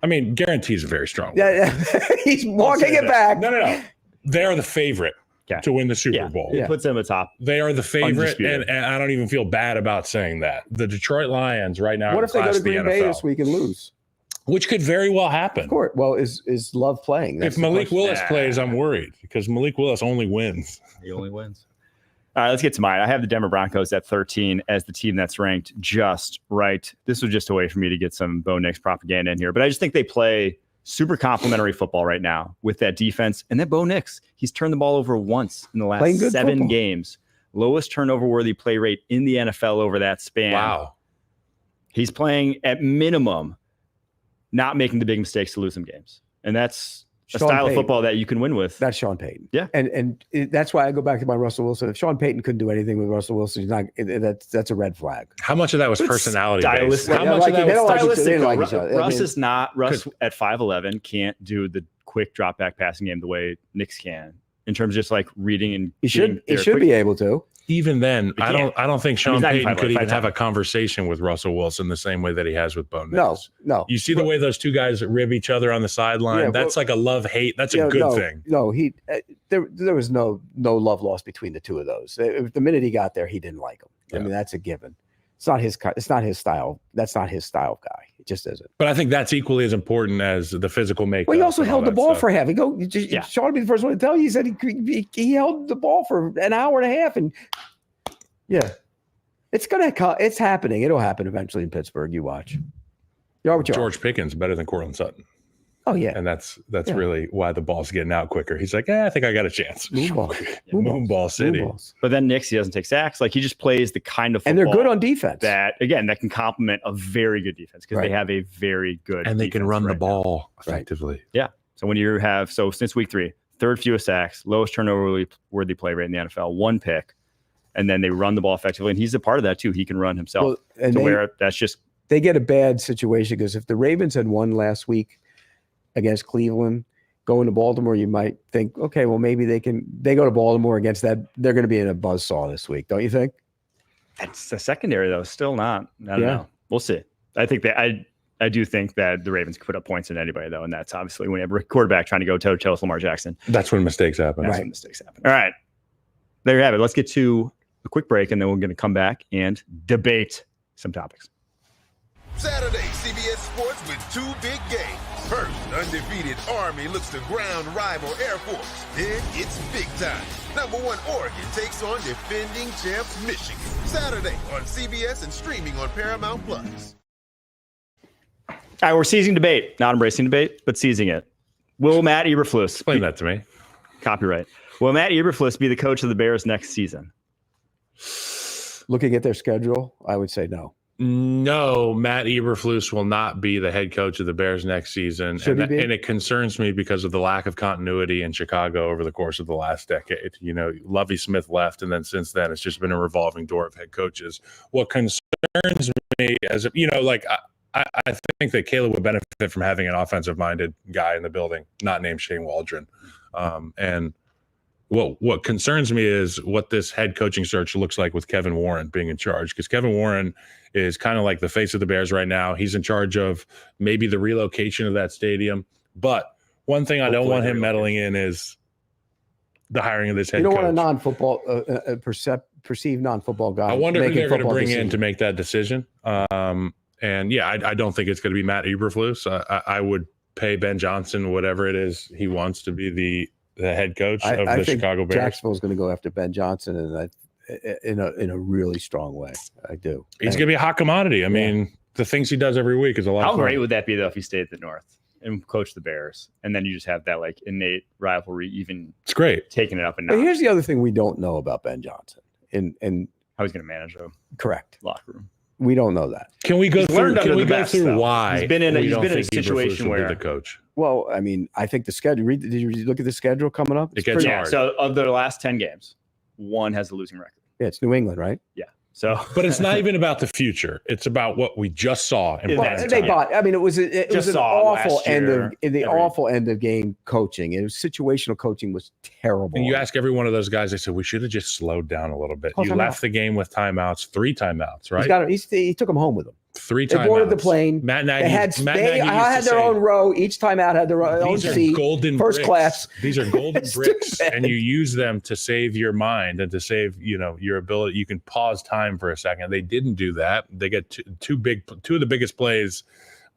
I mean, guarantee is a very strong word. Yeah. He's walking it back. No. They are the favorite to win the Super Bowl. It puts them atop. They are the favorite, and I don't even feel bad about saying that. The Detroit Lions right now. What if they go to Green Bay this week and lose? Which could very well happen. Of course. Well, is Love playing? If Malik Willis plays, I'm worried because Malik Willis only wins. He only wins. All right, let's get to mine. I have the Denver Broncos at 13 as the team that's ranked just right. This was just a way for me to get some Bo Nix propaganda in here, but I just think they play super complimentary football right now with that defense. And then Bo Nix, he's turned the ball over once in the last 7 games. Lowest turnover worthy play rate in the NFL over that span. Wow. He's playing at minimum, not making the big mistakes to lose some games. And that's a style of football that you can win with. That's Sean Payton. Yeah. And that's why I go back to my Russell Wilson. If Sean Payton couldn't do anything with Russell Wilson, that's a red flag. How much of that was personality based? How much of that was stylistic? Russ is not. Russ at 5'11" can't do the quick drop back passing game the way Knicks can in terms of just like reading and he should be able to. Even then, I don't think Sean Payton could even have a conversation with Russell Wilson the same way that he has with Bo Nix. No. You see the way those two guys rib each other on the sideline? That's like a love-hate. That's a good thing. No, there was no love lost between the two of those. The minute he got there, he didn't like him. I mean, that's a given. It's not his style. That's not his style guy. It just isn't. But I think that's equally as important as the physical makeup. Well, he also held the ball for half. Sean would be the first one to tell you. He said he held the ball for an hour and a half, and it's happening. It'll happen eventually in Pittsburgh. You watch. George Pickens better than Courtland Sutton. Oh yeah, and that's really why the ball's getting out quicker. He's like, I think I got a chance. Moonball City. But then Knicks, he doesn't take sacks. Like he just plays the kind of football, and they're good on defense. That can complement a very good defense because they have a very good and they can run the ball effectively. Yeah. So when you have since week 3, third fewest sacks, lowest turnover worthy play rate in the NFL, 1 pick, and then they run the ball effectively, and he's a part of that too. He can run himself. Well, and they get a bad situation because if the Ravens had won last week against Cleveland, going to Baltimore, you might think, okay, well, maybe they go to Baltimore against that. They're going to be in a buzzsaw this week. Don't you think? That's the secondary though. Still not. I don't know. We'll see. I think that I do think that the Ravens could put up points in anybody though. And that's obviously when you have a quarterback trying to go toe to toe with Lamar Jackson. That's when mistakes happen. When mistakes happen. All right. There you have it. Let's get to a quick break and then we're going to come back and debate some topics. Saturday, CBS Sports with 2 big games. First, undefeated Army looks to ground rival Air Force. Then it's big time. Number 1 Oregon takes on defending champs Michigan. Saturday on CBS and streaming on Paramount+. All right, we're seizing debate. Not embracing debate, but seizing it. Will Matt Eberflus... Explain that to me. Copyright. Will Matt Eberflus be the coach of the Bears next season? Looking at their schedule, I would say no. No, Matt Eberflus will not be the head coach of the Bears next season. And it concerns me because of the lack of continuity in Chicago over the course of the last decade. You know, Lovie Smith left, and then since then, it's just been a revolving door of head coaches. What concerns me I think that Caleb would benefit from having an offensive-minded guy in the building, not named Shane Waldron. And what concerns me is what this head coaching search looks like with Kevin Warren being in charge, because Kevin Warren is kind of like the face of the Bears right now. He's in charge of maybe the relocation of that stadium. But one thing I don't want him meddling in is the hiring of this head coach. You don't want a non-football, perceived non-football guy. I wonder who they're going to bring in to make that decision. And yeah, I don't think it's going to be Matt Eberflus. I would pay Ben Johnson whatever it is he wants to be the head coach of the Chicago Bears. Jacksonville's going to go after Ben Johnson, and in a really strong way. I do. He's going to be a hot commodity. I mean, the things he does every week is a lot. How great would that be though if he stayed at the North and coached the Bears, and then you just have that like innate rivalry? Even it's great taking it up and down. But here's the other thing we don't know about Ben Johnson, and how he's going to manage them. Correct. Locker room. We don't know that. Can we go through? Can we go through why he's been in a situation where the coach? Well, I mean, I think the schedule. Did you look at the schedule coming up? It gets hard. So of their last 10 games, 1 has a losing record. Yeah, it's New England, right? Yeah. So, but it's not even about the future. It's about what we just saw. They bought. I mean, it was an awful end of game coaching. It was situational coaching was terrible. And you ask every one of those guys, they said we should have just slowed down a little bit. You left the game with timeouts, 3 timeouts, right? He took them home with him. 3 timeouts. They boarded the plane. Matt Nagy. They had their own row. Each timeout had their own seat. Golden first bricks. Class. These are golden bricks, and you use them to save your mind and to save your ability. You can pause time for a second. They didn't do that. They get two of the biggest plays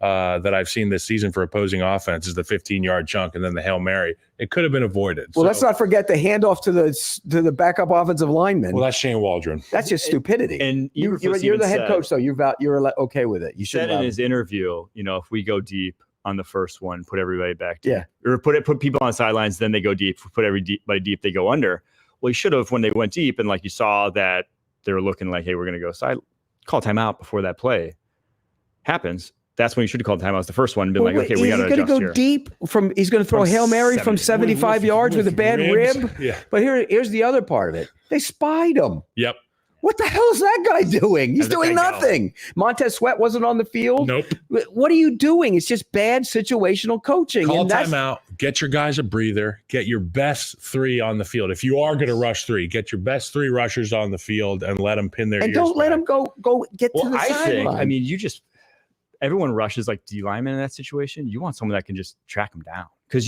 that I've seen this season for opposing offense is the 15-yard chunk and then the Hail Mary. It could have been avoided. Well, let's not forget the handoff to the backup offensive lineman. Well, that's Shane Waldron. That's just stupidity. And you're the head coach, though. You're okay with it. You said in his interview, if we go deep on the first one, put everybody back deep. Yeah. Or put people on the sidelines, then they go deep. Put everybody deep, they go under. Well, he should have when they went deep, and like you saw that they were looking like, hey, we're going to go side. Call timeout before that play happens. That's when you should have called timeouts the first one and been okay, we got to adjust here. He's going to go deep he's going to throw a Hail Mary from 75 yards with a bad rib. Yeah. But here's the other part of it. They spied him. Yep. What the hell is that guy doing? He's doing nothing. Montez Sweat wasn't on the field. Nope. What are you doing? It's just bad situational coaching. Call timeout. Get your guys a breather. Get your best 3 on the field. If you are going to rush 3, get your best 3 rushers on the field and let them pin their ears. And don't let them go get to the sideline. I mean, everyone rushes like D lineman in that situation. You want someone that can just track them down because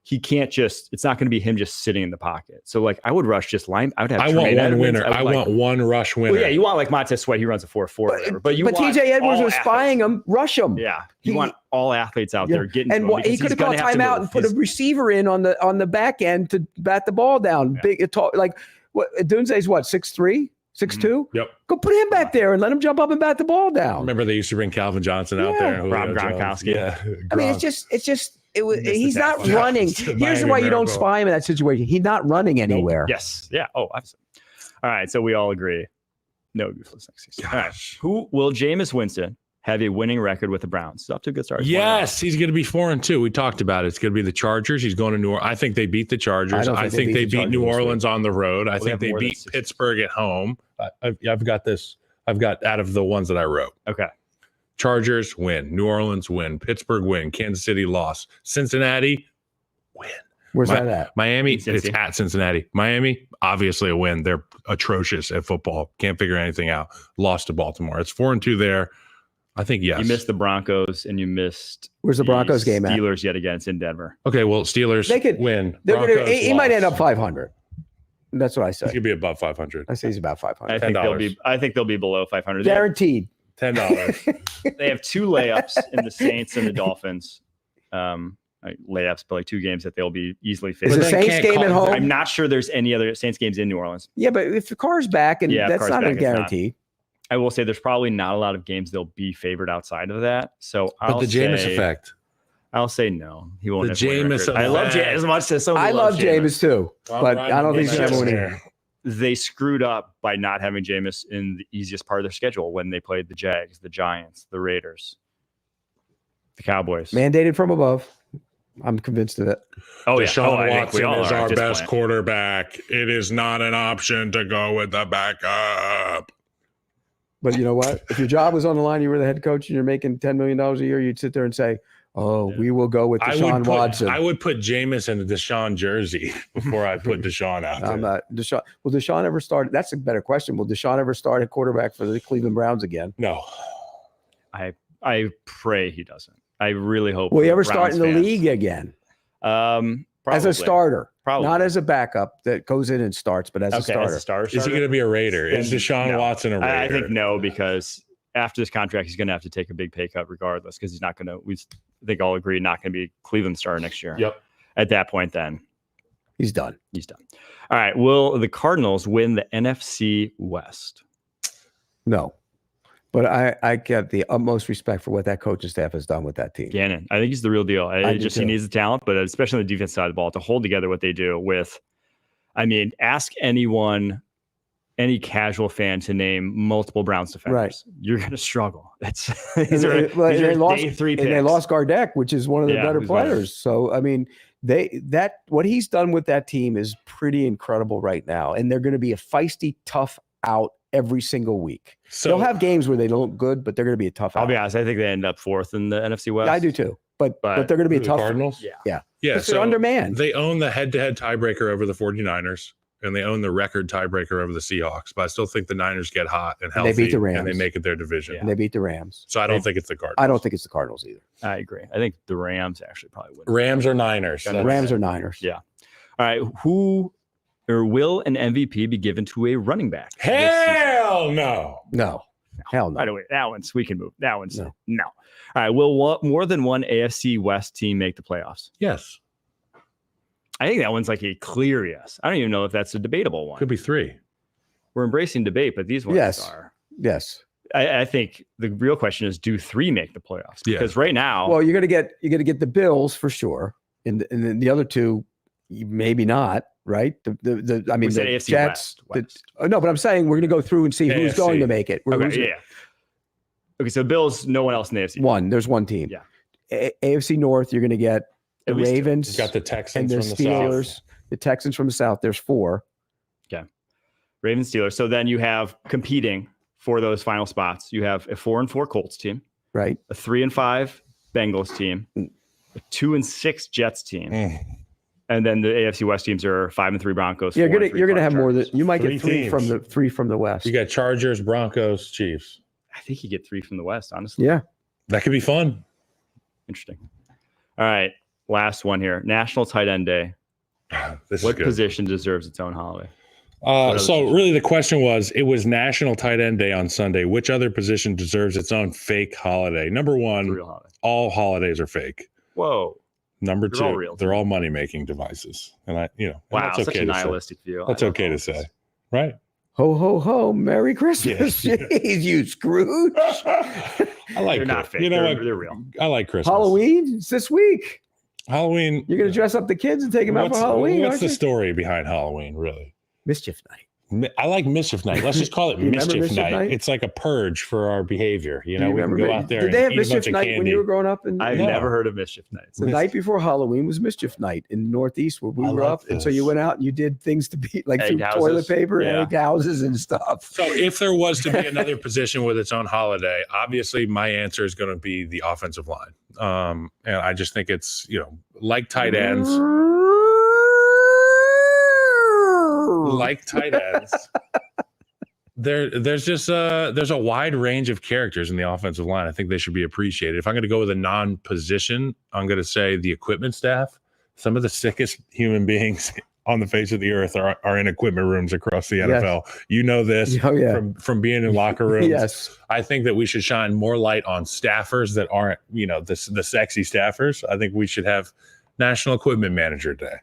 he can't just, it's not going to be him just sitting in the pocket. So like I would rush just line. I would have, I want one winner. I want one rush winner. Well, yeah, you want like Montez Sweat, he runs a 4.4, but TJ Edwards was spying him, rush him. Yeah. You want all athletes out there getting and he could have called timeout and put a receiver in on the back end to bat the ball down. Yeah. Big, tall, like what Dunze's what, 6'3", 6'2"? Yep. Go put him back there and let him jump up and bat the ball down. Remember they used to bring Calvin Johnson out there. Rob Gronkowski. Yeah. I mean, he's not running. Here's why you don't spy him in that situation. He's not running anywhere. Nope. Yes. Yeah. Oh, absolutely. All right. So we all agree. No useless next season. All right. Who will Jameis Winston have a winning record with the Browns? It's up to a good start. Yes, he's going to be 4-2. We talked about it. It's going to be the Chargers. He's going to New Orleans. I think they beat the Chargers. I think they beat New Orleans on the road. I think they beat Pittsburgh at home. I've got this. I've got out of the ones that I wrote. Okay. Chargers win. New Orleans win. Pittsburgh win. Kansas City loss. Cincinnati win. Where's that at? Miami. It's at Cincinnati. Miami, obviously a win. They're atrocious at football. Can't figure anything out. Lost to Baltimore. It's 4-2 there. I think yes. You missed the Broncos and you missed. Where's the Broncos game at? Steelers yet again. It's in Denver. Okay, well, Steelers win. He might end up 500. That's what I say. He could be above 500. I say he's about 500. I think they'll be below 500. Guaranteed. $10. They have 2 layups in the Saints and the Dolphins. Layups, but like 2 games that they'll be easily facing. Is the Saints game at home? I'm not sure there's any other Saints games in New Orleans. Yeah, but if the car's back, and that's not a guarantee. I will say there's probably not a lot of games they'll be favored outside of that. So but the Jameis effect. I'll say no. He won't. The Jameis effect. I love Jameis as much as I love Jameis too, but I don't think he's ever winning. They screwed up by not having Jameis in the easiest part of their schedule when they played the Jags, the Giants, the Raiders, the Cowboys. Mandated from above. I'm convinced of it. Oh, yeah. Deshaun Watson is our best quarterback. It is not an option to go with the backup. But you know what? If your job was on the line, you were the head coach, and you're making $10 million a year, you'd sit there and say, we will go with Deshaun Watson. I would put Jameis in the Deshaun jersey before I put Deshaun out there. I'm not. Deshaun. Will Deshaun ever start? That's a better question. Will Deshaun ever start at quarterback for the Cleveland Browns again? No. I pray he doesn't. I really hope. Will he ever start in the league again? Probably. As a starter. Probably. Not as a backup that goes in and starts, but as a starter. Is he going to be a Raider? Is Deshaun Watson a Raider? I think no, because after this contract, he's going to have to take a big pay cut regardless, because he's not going to. We think all agree not going to be Cleveland starter next year. Yep. At that point, then he's done. All right. Will the Cardinals win the NFC West? No. But I get the utmost respect for what that coaching staff has done with that team. Gannon, I think he's the real deal. He needs the talent, but especially on the defense side of the ball, to hold together what they do with. I mean, ask any casual fan to name multiple Browns defenders. Right. You're going to struggle. These are day 3 picks. And they lost Gardeck, which is one of the better players. So, I mean, what he's done with that team is pretty incredible right now. And they're going to be a feisty, tough out every single week. So they'll have games where they don't look good, but they're going to be a tough out. I'll be honest. I think they end up 4th in the NFC West. Yeah, I do too. But they're going to be a tough. Cardinals? Yeah. So they're undermanned. They own the head-to-head tiebreaker over the 49ers, and they own the record tiebreaker over the Seahawks. But I still think the Niners get hot and healthy, and they beat the Rams, and they make it their division. And they beat the Rams. So I don't think it's the Cardinals. I don't think it's the Cardinals either. I agree. I think the Rams actually probably win. Rams or Niners? Rams or Niners. Yeah. All right. Will an MVP be given to a running back? Hell no. No. Hell no. By the way, that one's we can move. That one's no. All right. Will more than one AFC West team make the playoffs? Yes. I think that one's like a clear yes. I don't even know if that's a debatable one. Could be 3. We're embracing debate, but these ones are. Yes. I think the real question is, do 3 make the playoffs? Because right now, well, you're gonna get the Bills for sure, and then the other 2, maybe not. Right. I mean, the AFC Jets. West. No, but I'm saying we're going to go through and see who's going to make it. Okay. So Bills, no one else in the AFC. There's one team. Yeah. AFC North, you're going to get the Ravens. You got the Texans and the Steelers. South. The Texans from the South. There's 4. Okay. Ravens, Steelers. So then you have competing for those final spots. You have a 4-4 Colts team. Right. A 3-5 Bengals team. A 2-6 Jets team. And then the AFC West teams are 5-3 Broncos. Yeah, you're gonna have more than you might get 3 from the West. You got Chargers, Broncos, Chiefs. I think you get 3 from the West, honestly. Yeah, that could be fun. Interesting. All right, Last one here. National Tight End Day. What position deserves its own holiday? So really the question was, it was National Tight End Day on Sunday. Which other position deserves its own fake holiday? Number one, all holidays are fake. Whoa. Number two, they're all money-making devices. And wow, that's such okay a nihilistic view. That's okay to say, right? Ho, ho, ho, Merry Christmas. Jeez, you Scrooge. I like they're not fake. You know they're, what? They're real. I like Christmas. Halloween? It's this week. Halloween. You're going to dress up the kids and take them out for Halloween, What's the story behind Halloween, really? Mischief Night. I like Mischief Night. Let's just call it Mischief Night. It's like a purge for our behavior. We can go out there. Did they have Mischief Mischief Night when you were growing up? I've never heard of Mischief Night. The night before Halloween was Mischief Night in the Northeast where we were up. And so you went out and you did things to be like through toilet paper, egg houses and stuff. So if there was to be another position with its own holiday, obviously my answer is going to be the offensive line. And I just think it's, like tight ends. Like tight ends, there's a wide range of characters in the offensive line. I think they should be appreciated. If I'm going to go with a non-position, I'm going to say the equipment staff. Some of the sickest human beings on the face of the earth are in equipment rooms across the NFL. Yes. You know this from being in locker rooms. Yes, I think that we should shine more light on staffers that aren't the sexy staffers. I think we should have National Equipment Manager Day.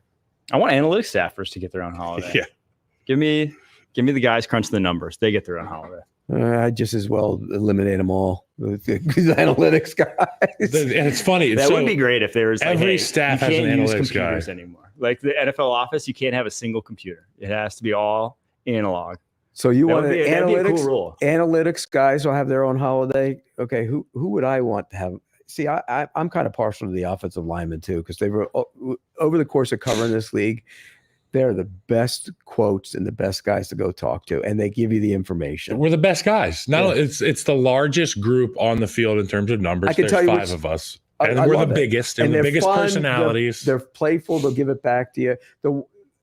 I want analytics staffers to get their own holiday. Yeah. Give me the guys crunching the numbers. They get their own holiday. I'd just as well eliminate them all. The analytics guys. And it's funny. That would be great if there was every staff has an analytics guy anymore. Like the NFL office, you can't have a single computer. It has to be all analog. So you want analytics? Cool rule. Analytics guys will have their own holiday. Okay, who would I want to have? See, I'm kind of partial to the offensive linemen too, because they were over the course of covering this league. They're the best quotes and the best guys to go talk to, and they give you the information. We're the best guys. It's the largest group on the field in terms of numbers. There's 5 of us, and we're the biggest and the biggest fun, personalities. They're playful. They'll give it back to you.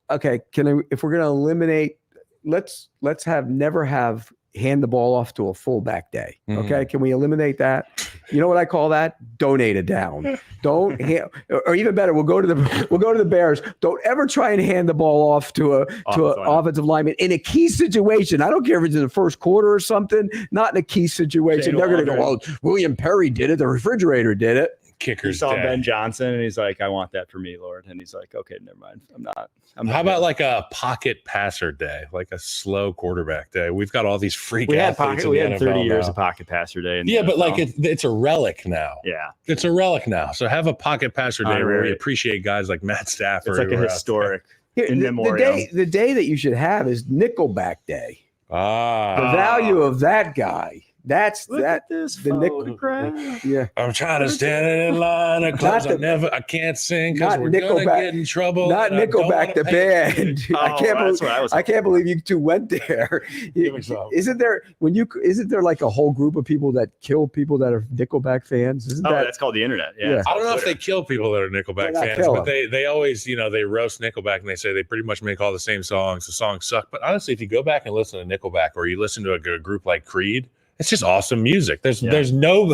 If we're going to eliminate, let's never have hand the ball off to a fullback day. Okay. Can we eliminate that? You know what I call that? Donate it down. Or even better, we'll go to the Bears. Don't ever try and hand the ball off to an offensive lineman in a key situation. I don't care if it's in the first quarter or something, not in a key situation. They're going to go, well, William Perry did it. The refrigerator did it. Kickers. He saw Ben Johnson and he's like, I want that for me, Lord. And he's like, okay, never mind. I'm not. How about like a pocket passer day, like a slow quarterback day? We've got all these freak athletes. We had 30 years now. of pocket passer day. But like it's a relic now. Yeah. It's a relic now. So have a pocket passer day where we appreciate guys like Matt Stafford. It's like a historic in memoriam. The day that you should have is Nickelback Day. The value of that guy. That's Look at this the photograph. Yeah. I'm trying to stand in line of clubs. I can't sing because we're gonna get in trouble. Not Nickelback the band. I can't believe you two went there. Isn't there like a whole group of people that kill people that are Nickelback fans? That's called the internet. Yeah. I don't know if they kill people that are Nickelback fans, but they always, they roast Nickelback and they say they pretty much make all the same songs. The songs suck. But honestly, if you go back and listen to Nickelback or you listen to a group like Creed, it's just awesome music. There's no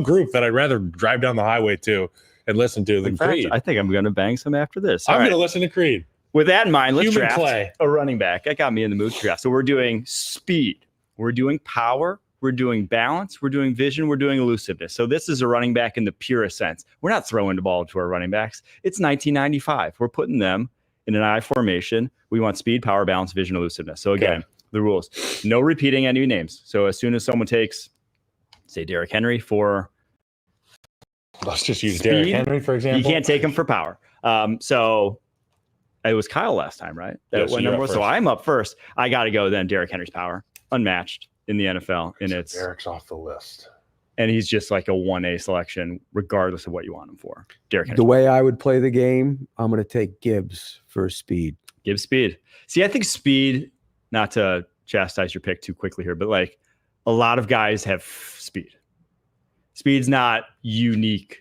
group that I'd rather drive down the highway to and listen to than Creed. I think I'm going to bang some after this. I'm going to listen to Creed. With that in mind, let's draft a running back. That got me in the mood to draft. So we're doing speed. We're doing power. We're doing balance. We're doing vision. We're doing elusiveness. So this is a running back in the purest sense. We're not throwing the ball to our running backs. It's 1995. We're putting them in an I formation. We want speed, power, balance, vision, elusiveness. So again, the rules, no repeating any names. So as soon as someone takes, say, Derrick Henry for, let's just use Derrick Henry for example. You can't take him for power. So it was Kyle last time, right? So I'm up first. I got to go then. Derrick Henry's power, unmatched in the NFL, and it's Derrick's off the list. And he's just like a 1A selection, regardless of what you want him for. Derrick Henry. The way I would play the game, I'm going to take Gibbs for speed. Gibbs speed. See, I think speed. Not to chastise your pick too quickly here, but like a lot of guys have speed. Speed's not unique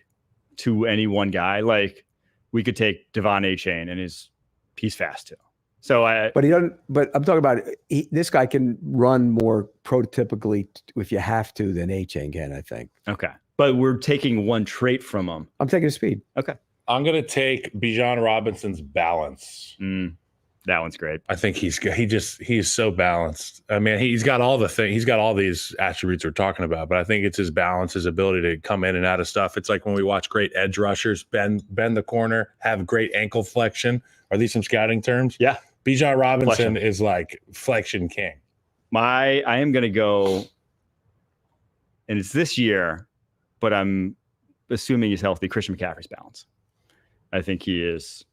to any one guy. Like we could take Devon A-Chain and he's fast too. But he doesn't. But I'm talking about this guy can run more prototypically if you have to than A-Chain can. I think. Okay, but we're taking one trait from him. I'm taking speed. Okay. I'm going to take Bijan Robinson's balance. That one's great. I think he's so balanced. I mean, he's got all the things. He's got all these attributes we're talking about, but I think it's his balance, his ability to come in and out of stuff. It's like when we watch great edge rushers bend the corner, have great ankle flexion. Are these some scouting terms? Yeah. Bijan Robinson is like flexion king. I am going to go, and it's this year, but I'm assuming he's healthy. Christian McCaffrey's balance. I think he is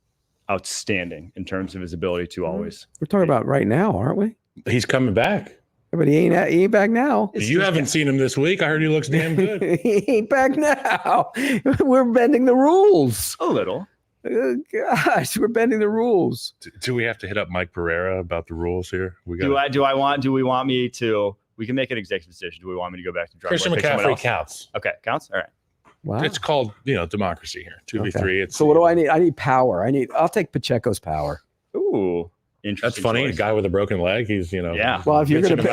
outstanding in terms of his ability to always. We're talking about right now, aren't we? He's coming back. But he ain't back now. You haven't seen him this week. I heard he looks damn good. He ain't back now. We're bending the rules. A little. Gosh, we're bending the rules. Do we have to hit up Mike Pereira about the rules here? Do we want me to? We can make an executive decision. Do we want me to go back to drawing Christian McCaffrey counts? Okay, counts. All right. Wow. It's called, democracy here. 2v3. So what do I need? I need power. I'll take Pacheco's power. Ooh, interesting. That's funny. Choice. A guy with a broken leg. He's, Yeah. Well, if you're going to,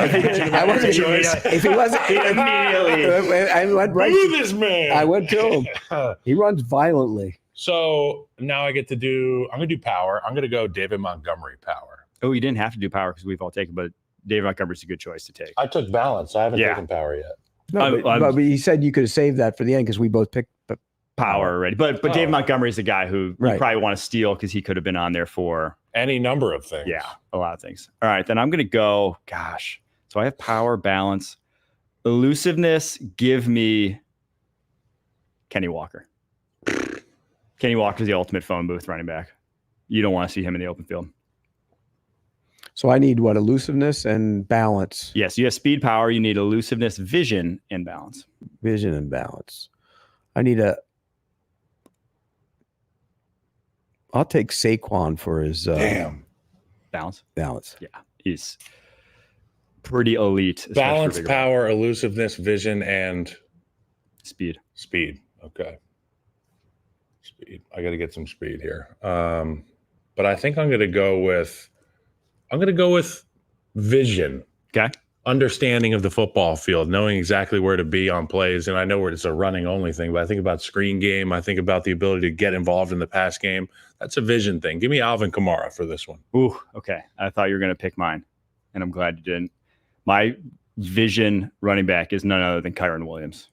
if he wasn't, immediately. I went right. Boo this man. I went to him. He runs violently. So now I'm going to do power. I'm going to go David Montgomery power. Oh, you didn't have to do power because we've all taken, but David Montgomery's a good choice to take. I took balance. I haven't taken power yet. No, but you said you could have saved that for the end because we both picked power already. But David Montgomery is a guy who you probably want to steal because he could have been on there for any number of things. Yeah, a lot of things. All right, then I'm going to go, gosh. So I have power, balance, elusiveness. Give me Kenny Walker. Kenny Walker's the ultimate phone booth running back. You don't want to see him in the open field. So I need what? Elusiveness and balance. Yes, you have speed, power. You need elusiveness, vision, and balance. Vision and balance. I'll take Saquon for his balance. Balance. Yeah, he's pretty elite. Balance, power, elusiveness, vision, and speed. Speed. Okay. Speed. I got to get some speed here. But I think I'm going to go with vision. Okay. Understanding of the football field, knowing exactly where to be on plays. And I know where it's a running only thing, but I think about screen game. I think about the ability to get involved in the pass game. That's a vision thing. Give me Alvin Kamara for this one. Ooh, okay. I thought you were going to pick mine, and I'm glad you didn't. My vision running back is none other than Kyron Williams.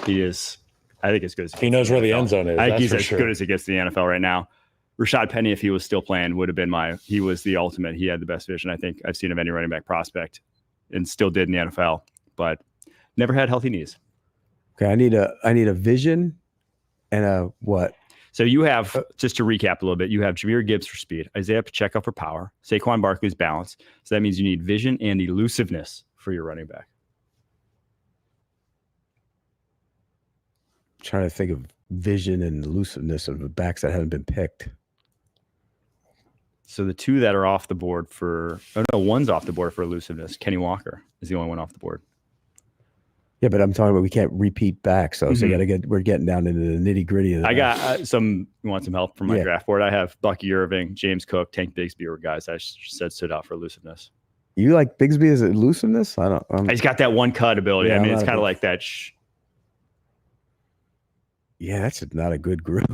He is, I think, as good as he knows where the end zone is. I think he's as good as it gets to the NFL right now. Rashad Penny, if he was still playing, would have been he was the ultimate. He had the best vision, I think, I've seen of any running back prospect, and still did in the NFL, but never had healthy knees. Okay, I need a vision and a what? So you have, just to recap a little bit, you have Jahmyr Gibbs for speed, Isaiah Pacheco for power, Saquon Barkley's balance. So that means you need vision and elusiveness for your running back. I'm trying to think of vision and elusiveness of the backs that haven't been picked. So the two that are off the board one's off the board for elusiveness. Kenny Walker is the only one off the board. Yeah, but I'm talking about we can't repeat back, so we're getting down into the nitty gritty of that. I got you want some help from my draft board? I have Bucky Irving, James Cook, Tank Bigsby were guys I said stood out for elusiveness. You like Bigsby as elusiveness? He's got that one cut ability. Yeah, I mean, it's kind of like that. Yeah, that's not a good group.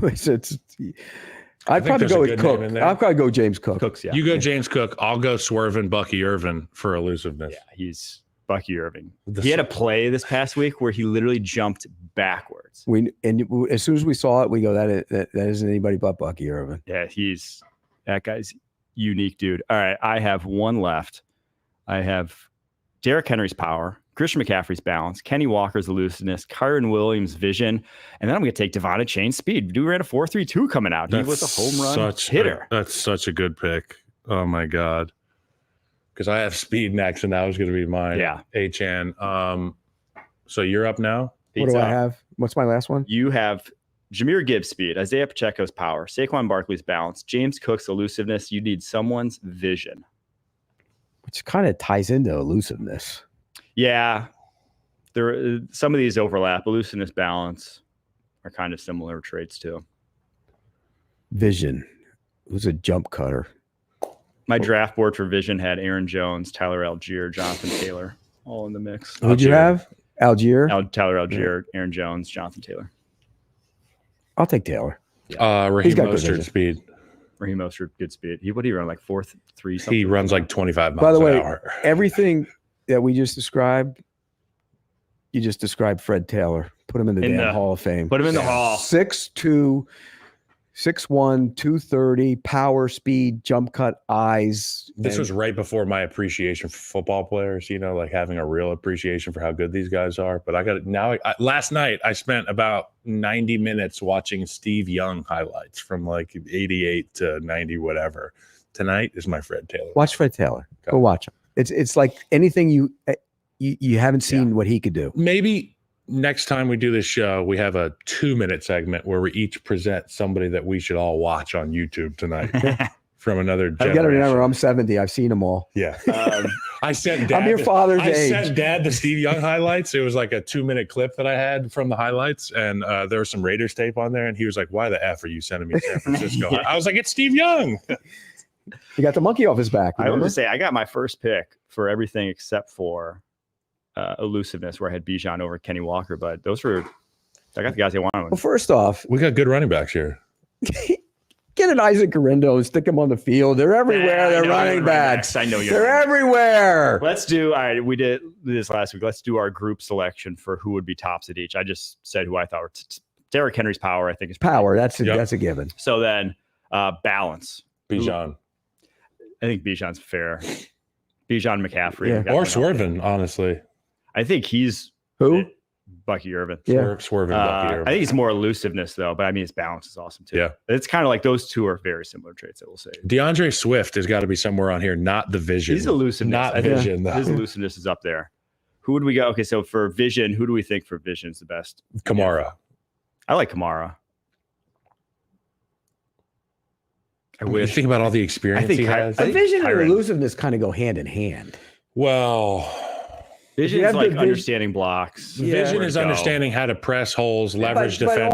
I'd probably go with Cook. I'll probably go James Cook. Cooks, yeah. You go James Cook. I'll go swerving Bucky Irvin for elusiveness. Yeah, he's Bucky Irving. He had a play this past week where he literally jumped backwards. As soon as we saw it, we go, that isn't anybody but Bucky Irvin. Yeah, that guy's unique, dude. All right, I have one left. I have Derrick Henry's power, Christian McCaffrey's balance, Kenny Walker's elusiveness, Kyron Williams' vision, and then I'm going to take Devon Chain's speed. Dude ran a 4.32 coming out. He was a home run hitter. That's such a good pick. Oh, my God. Because I have speed next, and that was going to be mine. Yeah. H-N. So you're up now? What do I have? What's my last one? You have Jahmyr Gibbs' speed, Isaiah Pacheco's power, Saquon Barkley's balance, James Cook's elusiveness. You need someone's vision. Which kind of ties into elusiveness. Yeah. Some of these overlap. Elusiveness, balance are kind of similar traits too. Vision. Who's a jump cutter? My draft board for vision had Aaron Jones, Tyler Algier, Jonathan Taylor, all in the mix. Who'd you have? Algier? Tyler Algier, Aaron Jones, Jonathan Taylor. I'll take Taylor. Raheem got good Mostert vision. speed. Raheem Mostert, good speed. What do you run, like 4.3 something? He runs like 25 miles By the way, an hour. everything that we just described, you just described Fred Taylor. Put him in the damn Hall of Fame. Put him in the Hall. 6'2", 6'1", 230, power, speed, jump cut, eyes. This was right before my appreciation for football players, like having a real appreciation for how good these guys are. But I got it now. Last night, I spent about 90 minutes watching Steve Young highlights from like 88 to 90, whatever. Tonight is my Fred Taylor. Watch Fred Taylor. Go watch him. It's like anything you haven't seen what he could do. Maybe next time we do this show, we have a 2-minute segment where we each present somebody that we should all watch on YouTube tonight from another generation. I've got to remember, I'm 70. I've seen them all. Yeah. I sent Dad. I'm your father's age. I sent Dad the Steve Young highlights. It was like a 2-minute clip that I had from the highlights, and there was some Raiders tape on there, and he was like, "Why the F are you sending me San Francisco?" I was like, "It's Steve Young." He got the monkey off his back. I was going to say, I got my first pick for everything except for elusiveness, where I had Bijan over Kenny Walker, but I got the guys I wanted. Well, first off, we got good running backs here. get an Isaac Garindo and stick him on the field. They're everywhere. They're running backs. I know they're everywhere. Let's do. All right, we did this last week. Let's do our group selection for who would be tops at each. I just said who I thought were Derrick Henry's power. I think is power. That's a given. So then balance. Bijan. I think Bijan's fair. Bijan McCaffrey. Or Swervin, honestly. I think he's who? Bucky Irvin. Yeah. Swervin, Bucky Irvin. I think it's more elusiveness though, but I mean his balance is awesome too. Yeah. It's kind of like those two are very similar traits, I will say. DeAndre Swift has got to be somewhere on here, not the vision. He's elusiveness. Not vision, though. His elusiveness is up there. Who would we go? Okay, so for vision, who do we think for vision is the best? Kamara. I like Kamara. I wish. Think about all the experience he has. The vision and elusiveness kind of go hand in hand. Well, vision is like understanding blocks. Vision is understanding how to press holes, leverage defense.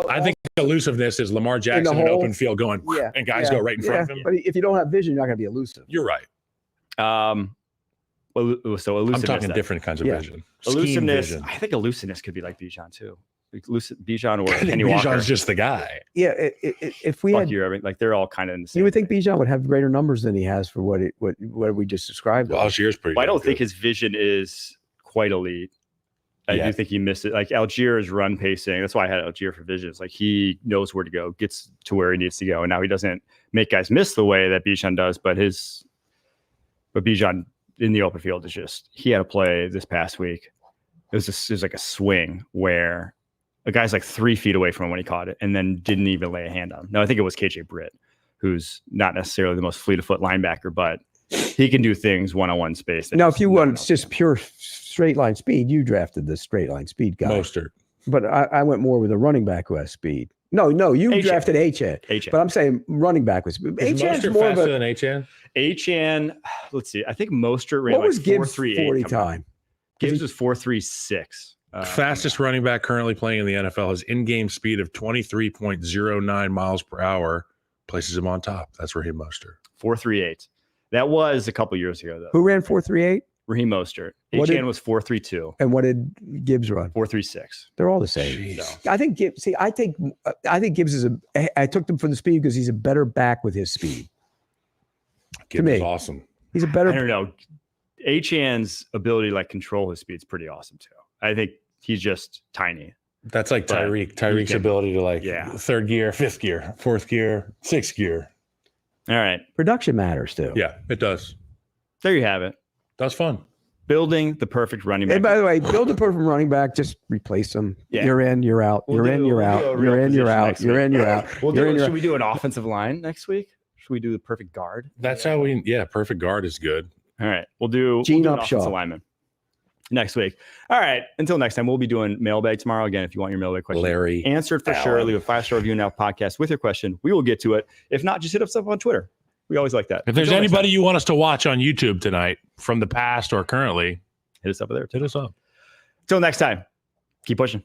I think elusiveness is Lamar Jackson in open field going, and guys go right in front of him. But if you don't have vision, you're not going to be elusive. You're right. So elusiveness. I'm talking different kinds of vision. Elusiveness. Vision. I think elusiveness could be like Bijan too. Bijan or Kenny Walker. Bijan's just the guy. Yeah, if we had, like they're all kind of in the same. You would think Bijan would have greater numbers than he has for what we just described. Well, Algier's pretty. I don't think his vision is quite elite. I do think he missed it. Like Algier's run pacing. That's why I had Algier for vision. It's like he knows where to go, gets to where he needs to go, and now he doesn't make guys miss the way that Bijan does. But Bijan in the open field is just. He had a play this past week. It was like a swing where a guy's like 3 feet away from him when he caught it and then didn't even lay a hand on him. No, I think it was KJ Britt, who's not necessarily the most fleet of foot linebacker, but he can do things one-on-one space. Now, if you want just pure straight line speed, you drafted the straight line speed guy. Mostert. But I went more with a running back who has speed. No, you drafted Achane. But I'm saying running back was Achane's more faster than Achane? Achane, let's see. I think Mostert ran what was Gibbs' 4.38 time? Gibbs was 4.36. Fastest running back currently playing in the NFL has in-game speed of 23.09 miles per hour. Places him on top. That's Raheem Mostert. 4.38. That was a couple years ago, though. Who ran 4.38? Raheem Mostert. Achane was 4.32. And what did Gibbs run? 4.36. They're all the same. So. I think Gibbs. See, I think Gibbs is I took them for the speed because he's a better back with his speed. Gibbs is awesome. He's a better. I don't know. Achane's ability to control his speed is pretty awesome too. I think he's just tiny. That's like Tyreek. Tyreek's ability to third gear, fifth gear, fourth gear, sixth gear. All right. Production matters too. Yeah, it does. There you have it. That's fun. Building the perfect running back. And by the way, build a perfect running back. Just replace them. Yeah. You're in, you're out. You're in, you're out. You're in, you're out. You're in, you're out. Should we do an offensive line next week? Should we do the perfect guard? That's how perfect guard is good. All right. We'll do an offensive lineman next week. All right. Until next time, we'll be doing mailbag tomorrow. Again, if you want your mailbag question Larry answered for sure, leave a 5-star review in our podcast with your question. We will get to it. If not, just hit us up on Twitter. We always like that. If there's anybody you want us to watch on YouTube tonight from the past or currently, hit us up there. Hit us up. Until next time, keep pushing.